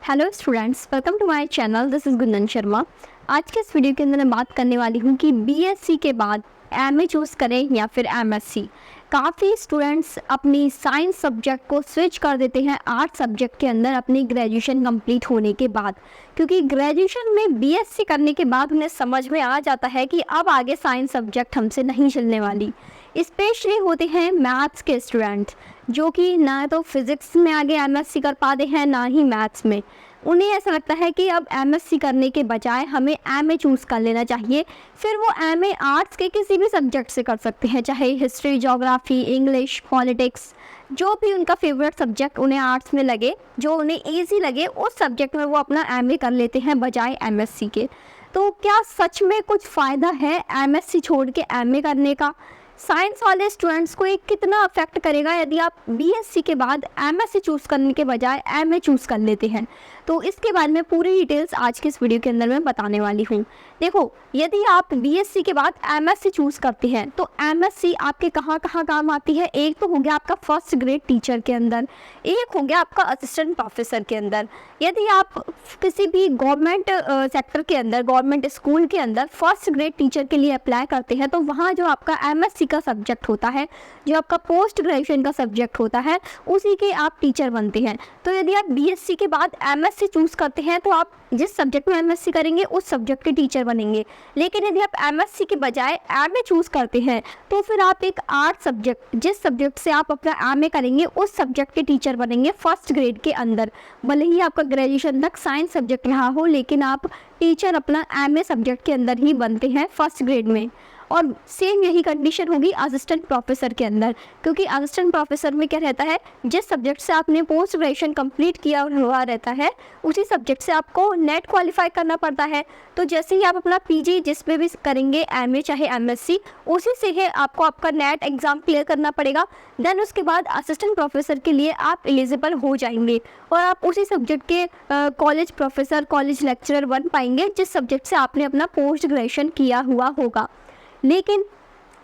Hello students, welcome to my channel. This is Gundan Sharma. आज के इस वीडियो के अंदर मैं बात करने वाली हूँ कि बीएससी के बाद एमए चूज़ करें या फिर एमएससी। काफ़ी स्टूडेंट्स अपनी साइंस सब्जेक्ट को स्विच कर देते हैं आर्ट सब्जेक्ट के अंदर अपनी ग्रेजुएशन कंप्लीट होने के बाद, क्योंकि ग्रेजुएशन में बीएससी करने के बाद उन्हें समझ में आ जाता है कि अब आगे साइंस सब्जेक्ट हमसे नहीं चलने वाली। स्पेशली होते हैं मैथ्स के स्टूडेंट जो कि ना तो फिज़िक्स में आगे एमएससी कर पाते हैं ना ही मैथ्स में। उन्हें ऐसा लगता है कि अब एमएससी करने के बजाय हमें एमए चूज़ कर लेना चाहिए। फिर वो एमए आर्ट्स के किसी भी सब्जेक्ट से कर सकते हैं, चाहे हिस्ट्री, ज्योग्राफी, इंग्लिश, पॉलिटिक्स, जो भी उनका फेवरेट सब्जेक्ट उन्हें आर्ट्स में लगे, जो उन्हें ईजी लगे, उस सब्जेक्ट में वो अपना एमए कर लेते हैं बजाय एमएससी के। तो क्या सच में कुछ फ़ायदा है एमएससी छोड़ के एमए करने का? साइंस वाले स्टूडेंट्स को ये कितना अफेक्ट करेगा यदि आप बीएससी के बाद एमएससी चूज़ करने के बजाय एमए चूज़ कर लेते हैं? तो इसके बारे में पूरी डिटेल्स आज के इस वीडियो के अंदर मैं बताने वाली हूँ। देखो, यदि आप बीएससी के बाद एमएससी चूज़ करते हैं तो एमएससी आपके कहाँ कहाँ काम आती है। एक तो हो गया आपका फर्स्ट ग्रेड टीचर के अंदर, एक हो गया आपका असिस्टेंट प्रोफेसर के अंदर। यदि आप किसी भी गवर्नमेंट सेक्टर के अंदर, गवर्नमेंट स्कूल के अंदर फर्स्ट ग्रेड टीचर के लिए अप्लाई करते हैं तो वहाँ जो आपका एमएससी का सब्जेक्ट होता है, जो आपका पोस्ट ग्रेजुएशन का सब्जेक्ट होता है, उसी के आप टीचर बनते हैं। तो यदि आप बीएससी के बाद एमएससी चूज़ करते हैं तो आप जिस सब्जेक्ट में एमएससी करेंगे उस सब्जेक्ट के टीचर बनेंगे। लेकिन यदि आप एमएससी के बजाय एमए चूज़ करते हैं तो फिर आप एक आर्ट सब्जेक्ट, जिस सब्जेक्ट से आप अपना एमए करेंगे उस सब्जेक्ट के टीचर बनेंगे फर्स्ट ग्रेड के अंदर। भले ही आपका ग्रेजुएशन तक साइंस सब्जेक्ट रहा हो, लेकिन आप टीचर अपना एमए सब्जेक्ट के अंदर ही बनते हैं फर्स्ट ग्रेड में। और सेम यही कंडीशन होगी असिस्टेंट प्रोफेसर के अंदर, क्योंकि असिस्टेंट प्रोफेसर में क्या रहता है, जिस सब्जेक्ट से आपने पोस्ट ग्रेजुएशन कंप्लीट किया हुआ रहता है उसी सब्जेक्ट से आपको नेट क्वालिफाई करना पड़ता है। तो जैसे ही आप अपना पीजी जिस पे भी करेंगे, एमए चाहे एमएससी, उसी से ही आपको आपका नेट एग्ज़ाम क्लियर करना पड़ेगा। देन उसके बाद असिस्टेंट प्रोफेसर के लिए आप एलिजिबल हो जाएंगे और आप उसी सब्जेक्ट के कॉलेज प्रोफेसर, कॉलेज लेक्चरर बन पाएंगे जिस सब्जेक्ट से आपने अपना पोस्ट ग्रेजुएशन किया हुआ होगा। लेकिन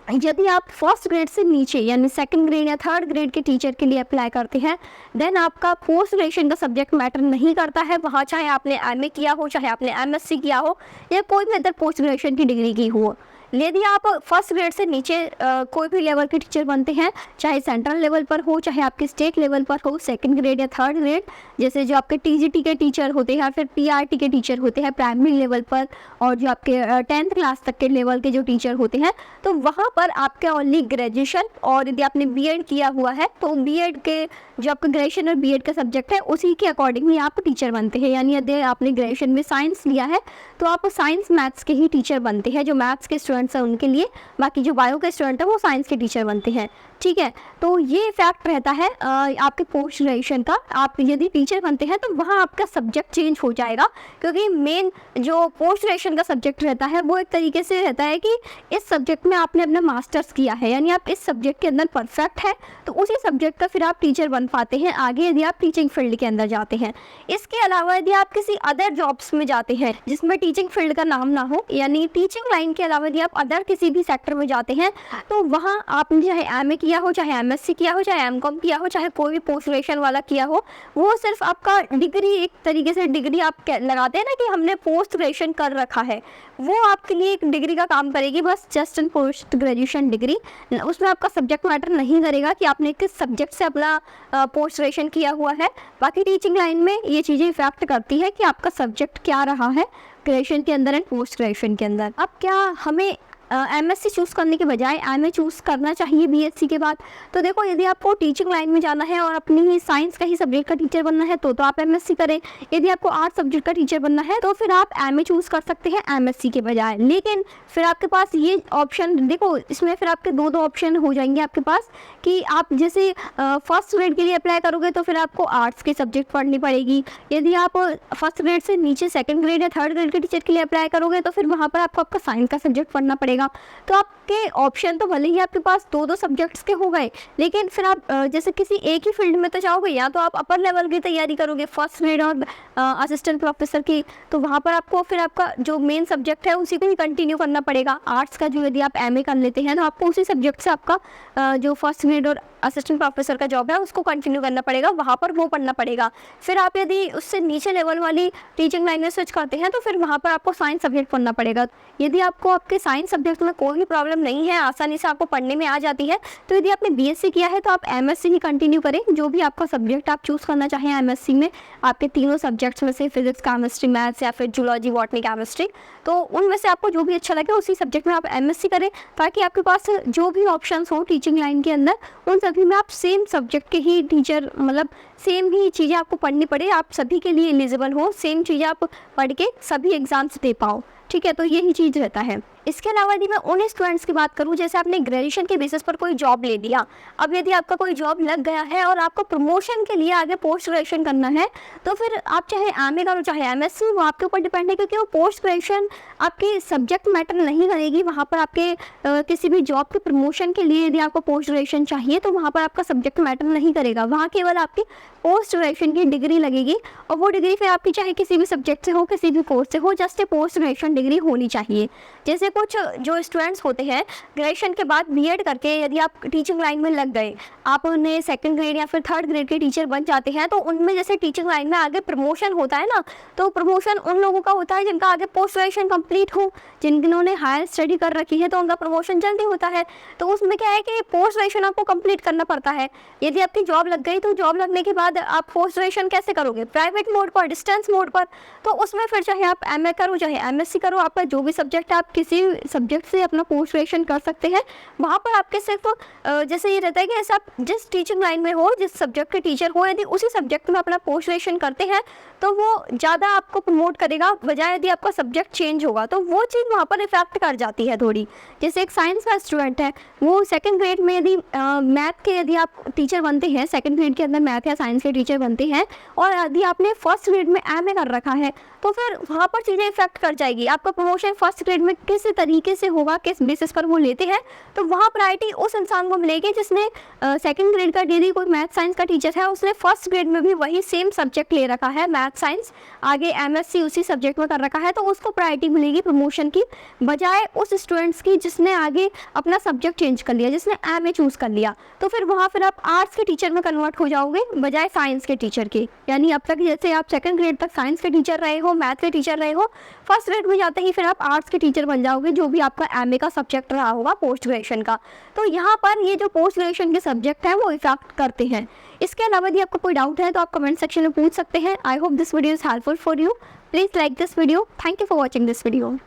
यदि आप फर्स्ट ग्रेड से नीचे यानी सेकंड ग्रेड या थर्ड ग्रेड के टीचर के लिए अप्लाई करते हैं, देन आपका पोस्ट ग्रेजुएशन का सब्जेक्ट मैटर नहीं करता है वहाँ, चाहे आपने एमए किया हो, चाहे आपने एमएससी किया हो या कोई भी अदर पोस्ट ग्रेजुएशन की डिग्री की हो। यदि आप फर्स्ट ग्रेड से नीचे कोई भी लेवल के टीचर बनते हैं, चाहे सेंट्रल लेवल पर हो, चाहे आपके स्टेट लेवल पर हो, सेकंड ग्रेड या थर्ड ग्रेड, जैसे जो आपके टीजीटी के टीचर होते हैं, फिर पीआरटी के टीचर होते हैं प्राइमरी लेवल पर, और जो आपके 10th क्लास तक के लेवल के जो टीचर होते हैं, तो वहाँ पर आपका ओनली ग्रेजुएशन, और यदि आपने बीएड किया हुआ है तो बीएड के जो आपका ग्रेजुएशन और बीएड का सब्जेक्ट है उसी के अकॉर्डिंग ही आप टीचर बनते हैं। यानी यदि आपने ग्रेजुएशन में साइंस लिया है तो आप साइंस मैथ्स के ही टीचर बनते हैं। जो मैथ्स के स्टूडेंट्स हैं उनके लिए, बाकी जो बायो के स्टूडेंट हैं वो साइंस के टीचर बनते हैं। ठीक है, तो ये फैक्ट रहता है आपके पोस्ट ग्रेजुएशन का। आप यदि टीचर बनते हैं तो वहाँ आपका सब्जेक्ट चेंज हो जाएगा, क्योंकि मेन जो पोस्ट ग्रेजुएशन का सब्जेक्ट रहता है वो एक तरीके से रहता है कि इस सब्जेक्ट में आपने अपना मास्टर्स किया है, यानी आप इस सब्जेक्ट के अंदर परफेक्ट है, तो उसी सब्जेक्ट का फिर आप टीचर बन पाते हैं आगे यदि आप टीचिंग फील्ड के अंदर जाते हैं। इसके अलावा यदि आप किसी अदर जॉब्स में जाते हैं जिसमें टीचिंग फील्ड का नाम ना हो, यानी टीचिंग लाइन के अलावा यदि आप अदर किसी भी सेक्टर में जाते हैं, तो वहाँ आपने चाहे एमए किया हो, चाहे एमएससी किया हो, चाहे एमकॉम किया हो, चाहे कोई भी पोस्ट ग्रेजुएशन वाला किया हो, वो सिर्फ आपका डिग्री, एक तरीके से डिग्री आप लगाते हैं ना कि हमने पोस्ट ग्रेजुएशन कर रखा है, वो आपके लिए एक डिग्री का काम करेगी, बस just an post graduation degree. उसमें आपका सब्जेक्ट मैटर नहीं करेगा कि आपने किस सब्जेक्ट से अपना पोस्ट ग्रेजुएशन किया हुआ है। बाकी टीचिंग लाइन में ये चीज़ें इफेक्ट करती है कि आपका सब्जेक्ट क्या रहा है ग्रेजुएशन के अंदर एंड पोस्ट ग्रेजुएशन के अंदर। अब क्या हमें एमएससी चूज़ करने के बजाय एमए चूज़ करना चाहिए बीएससी के बाद? तो देखो, यदि आपको टीचिंग लाइन में जाना है और अपनी ही साइंस का ही सब्जेक्ट का टीचर बनना है तो आप एमएससी करें। यदि आपको आर्ट सब्जेक्ट का टीचर बनना है तो फिर आप एमए चूज़ कर सकते हैं एमएससी के बजाय। लेकिन फिर आपके पास ये ऑप्शन, देखो इसमें फिर आपके दो ऑप्शन हो जाएंगे आपके पास, कि आप जैसे फर्स्ट ग्रेड के लिए अप्लाई करोगे तो फिर आपको आर्ट्स के सब्जेक्ट पढ़नी पड़ेगी। यदि आप फर्स्ट ग्रेड से नीचे सेकंड ग्रेड या थर्ड ग्रेड के टीचर के लिए अप्लाई करोगे तो फिर वहाँ पर आपको आपका साइंस का सब्जेक्ट पढ़ना पड़ेगा। तो आपके ऑप्शन तो भले ही आपके पास दो सब्जेक्ट्स के हो गए, लेकिन फिर आप जैसे किसी एक ही फील्ड में तो जाओगे, या तो आप अपर लेवल की तैयारी करोगे फर्स्ट ग्रेड और असिस्टेंट प्रोफेसर की, तो वहाँ पर आपको फिर आपका जो मेन सब्जेक्ट है उसी को ही कंटिन्यू करना पड़ेगा। आर्ट्स का जो यदि आप एमए कर लेते हैं तो आपको उसी सब्जेक्ट से आपका जो फर्स्ट ग्रेड और असिस्टेंट प्रोफेसर का जॉब है उसको कंटिन्यू करना पड़ेगा, वहाँ पर वो पढ़ना पड़ेगा। फिर आप यदि उससे नीचे लेवल वाली टीचिंग लाइन में स्विच करते हैं तो फिर वहाँ पर आपको साइंस सब्जेक्ट पढ़ना पड़ेगा। यदि आपको आपके साइंस सब्जेक्ट में कोई भी प्रॉब्लम नहीं है, आसानी से आपको पढ़ने में आ जाती है, तो यदि आपने बीएससी किया है तो आप एमएससी ही कंटिन्यू करें। जो भी आपका सब्जेक्ट आप चूज़ करना चाहें एमएससी में, आपके तीनों सब्जेक्ट्स में से फिजिक्स, केमिस्ट्री, मैथ्स या फिर जूलॉजी, बॉटनी, केमिस्ट्री, तो उनमें से आपको जो भी अच्छा लगे उसी सब्जेक्ट में आप एमएससी करें, ताकि आपके पास जो भी ऑप्शंस हो टीचिंग लाइन के अंदर उन सभी में आप सेम सब्जेक्ट के ही टीचर, मतलब सेम ही चीज़ें आपको पढ़नी पड़े, आप सभी के लिए एलिजिबल हो, सेम चीज़ें आप पढ़ के सभी एग्ज़ाम्स दे पाओ। ठीक है, तो यही चीज़ रहता है। इसके अलावा यदि मैं उन स्टूडेंट्स की बात करूं, जैसे आपने ग्रेजुएशन के बेसिस पर कोई जॉब ले लिया, अब यदि आपका कोई जॉब लग गया है और आपको प्रमोशन के लिए आगे पोस्ट ग्रेजुएशन करना है, तो फिर आप चाहे एमए करो चाहे एमएससी, वो आपके ऊपर डिपेंड है, क्योंकि वो पोस्ट ग्रेजुएशन आपके सब्जेक्ट मैटर नहीं करेगी। वहाँ पर आपके किसी भी जॉब के प्रमोशन के लिए यदि आपको पोस्ट ग्रेजुएशन चाहिए तो वहाँ पर आपका सब्जेक्ट मैटर नहीं करेगा, वहाँ केवल आपकी पोस्ट ग्रेजुएशन की डिग्री लगेगी, और वो डिग्री फिर आपकी चाहे किसी भी सब्जेक्ट से हो, किसी भी कोर्स से हो, just a post graduation degree होनी चाहिए। जैसे कुछ जो स्टूडेंट्स होते हैं ग्रेजुएशन के बाद बीएड करके यदि आप टीचिंग लाइन में लग गए, आप उन्हें सेकंड ग्रेड या फिर थर्ड ग्रेड के टीचर बन जाते हैं, तो उनमें जैसे टीचिंग लाइन में आगे प्रमोशन होता है ना, तो प्रमोशन उन लोगों का होता है जिनका आगे पोस्ट ग्रेजुएशन कंप्लीट हो, जिन्होंने हायर स्टडी कर रखी है, तो उनका प्रमोशन जल्दी होता है। तो उसमें क्या है कि पोस्ट ग्रेजुएशन आपको कंप्लीट करना पड़ता है। यदि आपकी जॉब लग गई तो जॉब लगने के बाद आप पोस्ट ग्रेजुएशन कैसे करोगे? प्राइवेट मोड पर, डिस्टेंस मोड पर। तो उसमें फिर चाहे आप एमए करो चाहे एमएससी करो, आपका जो भी सब्जेक्ट है आप किसी सब्जेक्ट से अपना पोस्ट ग्रेजुएशन कर सकते हैं। वहाँ पर आपके सिर्फ जैसे ये रहता है कि ऐसा आप जिस टीचिंग लाइन में हो, जिस सब्जेक्ट के टीचर हो, यदि उसी सब्जेक्ट में अपना पोस्ट ग्रेजुएशन करते हैं तो वो ज़्यादा आपको प्रमोट करेगा, बजाय यदि आपका सब्जेक्ट चेंज होगा तो वो चीज़ वहाँ पर इफेक्ट कर जाती है थोड़ी। जैसे एक साइंस का स्टूडेंट है, वो सेकंड ग्रेड में यदि मैथ के यदि आप टीचर बनते हैं, सेकंड ग्रेड के अंदर मैथ या साइंस के टीचर बनते हैं, और यदि आपने फर्स्ट ग्रेड में एमए कर रखा है, तो फिर वहाँ पर चीज़ें इफेक्ट कर जाएगी। आपका प्रमोशन फर्स्ट ग्रेड में किस तरीके से होगा, किस बेसिस पर वो लेते हैं, तो वहाँ प्रायोरिटी उस इंसान को मिलेगी जिसने सेकंड ग्रेड का यदि कोई मैथ साइंस का टीचर है, उसने फर्स्ट ग्रेड में भी वही सेम सब्जेक्ट ले रखा है, मैथ साइंस, आगे एमएससी उसी सब्जेक्ट में कर रखा है, तो उसको प्रायोरिटी मिलेगी प्रमोशन की, बजाय उस स्टूडेंट्स की जिसने आगे अपना सब्जेक्ट चेंज कर लिया, जिसने एमए चूज़ कर लिया। तो फिर वहाँ फिर आप आर्ट्स के टीचर में कन्वर्ट हो जाओगे बजाय साइंस के टीचर के। यानी अब तक जैसे आप सेकंड ग्रेड तक साइंस के टीचर रहे हो, मैथ के टीचर रहे हो, फर्स्ट ग्रेड में जाते ही फिर आप आर्ट्स के टीचर बन जाओगे, जो भी आपका एमए का सब्जेक्ट रहा होगा पोस्ट ग्रेजुएशन का। तो यहाँ पर ये जो पोस्ट ग्रेजुएशन के सब्जेक्ट हैं वो इफेक्ट करते हैं। इसके अलावा यदि आपको कोई डाउट है तो आप कमेंट सेक्शन में पूछ सकते हैं। I hope this video is helpful for you. Please like this video. Thank you for watching this video.